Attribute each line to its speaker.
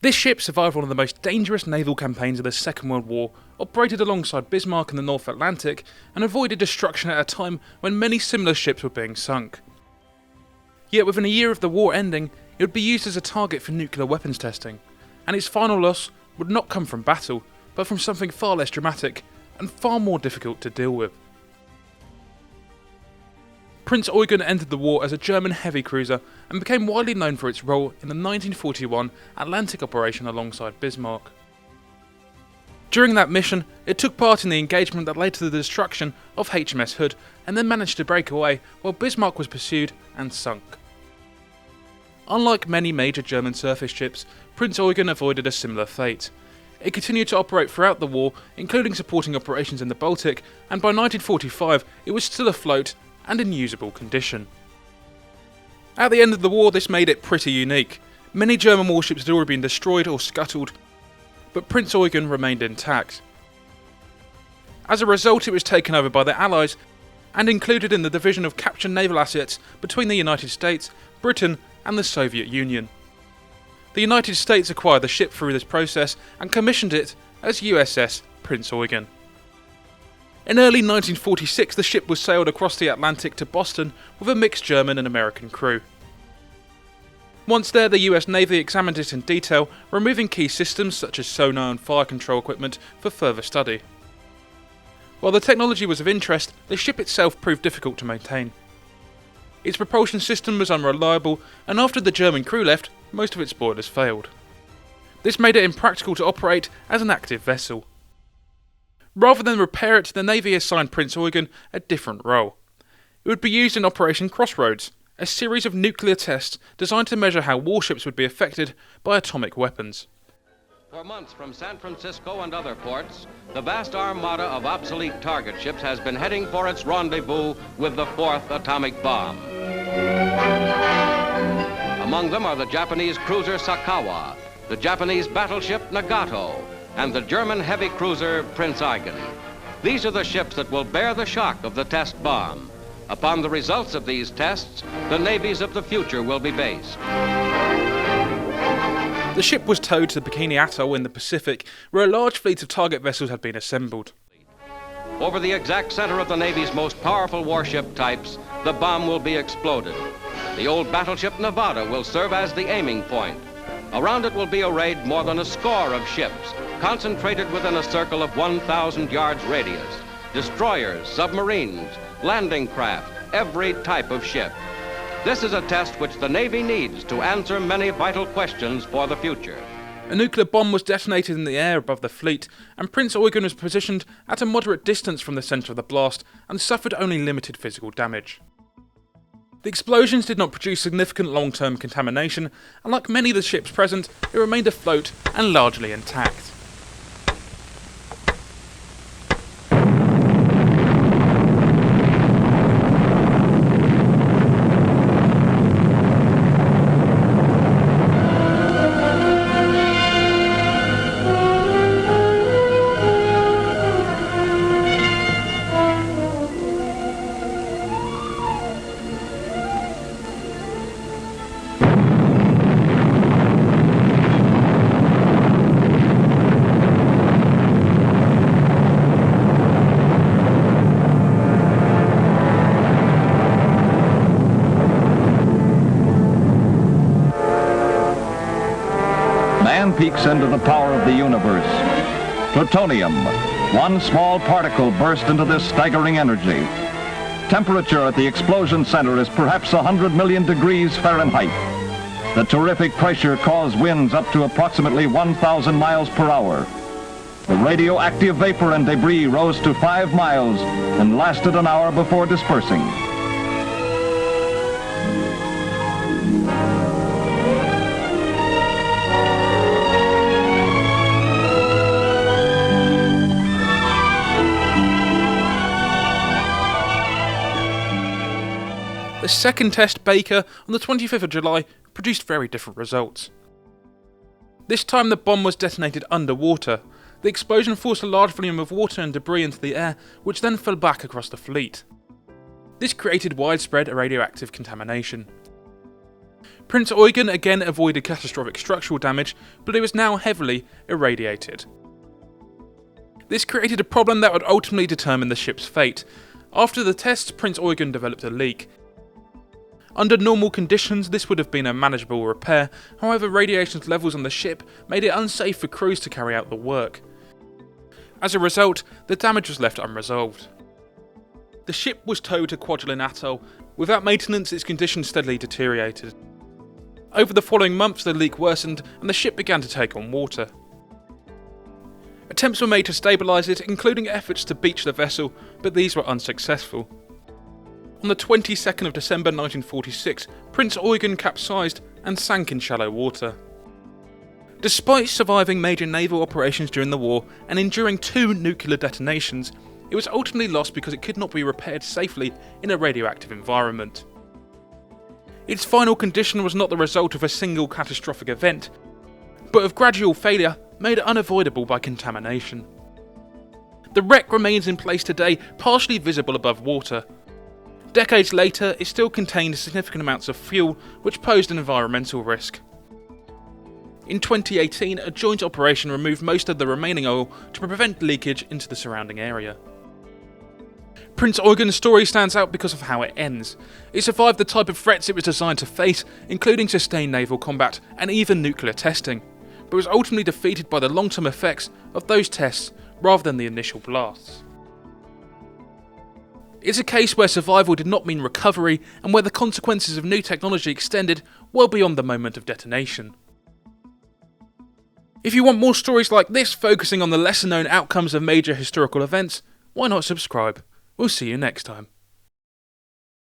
Speaker 1: This ship survived one of the most dangerous naval campaigns of the Second World War, operated alongside Bismarck in the North Atlantic, and avoided destruction at a time when many similar ships were being sunk. Yet within a year of the war ending, it would be used as a target for nuclear weapons testing, and its final loss would not come from battle, but from something far less dramatic and far more difficult to deal with. Prinz Eugen entered the war as a German heavy cruiser and became widely known for its role in the 1941 Atlantic operation alongside Bismarck. During that mission, it took part in the engagement that led to the destruction of HMS Hood and then managed to break away while Bismarck was pursued and sunk. Unlike many major German surface ships, Prinz Eugen avoided a similar fate. It continued to operate throughout the war, including supporting operations in the Baltic, and by 1945 it was still afloat and in usable condition. At the end of the war, this made it pretty unique. Many German warships had already been destroyed or scuttled, but Prinz Eugen remained intact. As a result, it was taken over by the Allies and included in the division of captured naval assets between the United States, Britain and the Soviet Union. The United States acquired the ship through this process and commissioned it as USS Prinz Eugen. In early 1946, the ship was sailed across the Atlantic to Boston with a mixed German and American crew. Once there, the US Navy examined it in detail, removing key systems such as sonar and fire control equipment for further study. While the technology was of interest, the ship itself proved difficult to maintain. Its propulsion system was unreliable, and after the German crew left, most of its boilers failed. This made it impractical to operate as an active vessel. Rather than repair it, the Navy assigned Prinz Eugen a different role. It would be used in Operation Crossroads, a series of nuclear tests designed to measure how warships would be affected by atomic weapons.
Speaker 2: For months from San Francisco and other ports, the vast armada of obsolete target ships has been heading for its rendezvous with the fourth atomic bomb. Among them are the Japanese cruiser Sakawa, the Japanese battleship Nagato, and the German heavy cruiser Prinz Eugen. These are the ships that will bear the shock of the test bomb. Upon the results of these tests, the navies of the future will be based.
Speaker 1: The ship was towed to the Bikini Atoll in the Pacific, where a large fleet of target vessels had been assembled.
Speaker 2: Over the exact center of the Navy's most powerful warship types, the bomb will be exploded. The old battleship Nevada will serve as the aiming point. Around it will be arrayed more than a score of ships, concentrated within a circle of 1,000 yards radius. Destroyers, submarines, landing craft, every type of ship. This is a test which the Navy needs to answer many vital questions for the future.
Speaker 1: A nuclear bomb was detonated in the air above the fleet, and Prinz Eugen was positioned at a moderate distance from the centre of the blast and suffered only limited physical damage. The explosions did not produce significant long-term contamination, and like many of the ships present, it remained afloat and largely intact.
Speaker 3: Man peeks into the power of the universe. Plutonium, one small particle burst into this staggering energy. Temperature at the explosion center is perhaps 100 million degrees Fahrenheit. The terrific pressure caused winds up to approximately 1,000 miles per hour. The radioactive vapor and debris rose to 5 miles and lasted an hour before dispersing.
Speaker 1: The second test, Baker, on the 25th of July, produced very different results. This time the bomb was detonated underwater. The explosion forced a large volume of water and debris into the air, which then fell back across the fleet. This created widespread radioactive contamination. Prinz Eugen again avoided catastrophic structural damage, but it was now heavily irradiated. This created a problem that would ultimately determine the ship's fate. After the tests, Prinz Eugen developed a leak. Under normal conditions, this would have been a manageable repair, however radiation levels on the ship made it unsafe for crews to carry out the work. As a result, the damage was left unresolved. The ship was towed to Bikini Atoll. Without maintenance, its condition steadily deteriorated. Over the following months, the leak worsened and the ship began to take on water. Attempts were made to stabilise it, including efforts to beach the vessel, but these were unsuccessful. On the 22nd of December 1946, Prinz Eugen capsized and sank in shallow water. Despite surviving major naval operations during the war and enduring 2 nuclear detonations, it was ultimately lost because it could not be repaired safely in a radioactive environment. Its final condition was not the result of a single catastrophic event, but of gradual failure made unavoidable by contamination. The wreck remains in place today, partially visible above water. Decades later, it still contained significant amounts of fuel, which posed an environmental risk. In 2018, a joint operation removed most of the remaining oil to prevent leakage into the surrounding area. Prinz Eugen's story stands out because of how it ends. It survived the type of threats it was designed to face, including sustained naval combat and even nuclear testing, but was ultimately defeated by the long-term effects of those tests rather than the initial blasts. It's a case where survival did not mean recovery and where the consequences of new technology extended well beyond the moment of detonation. If you want more stories like this focusing on the lesser known outcomes of major historical events, why not subscribe? We'll see you next time.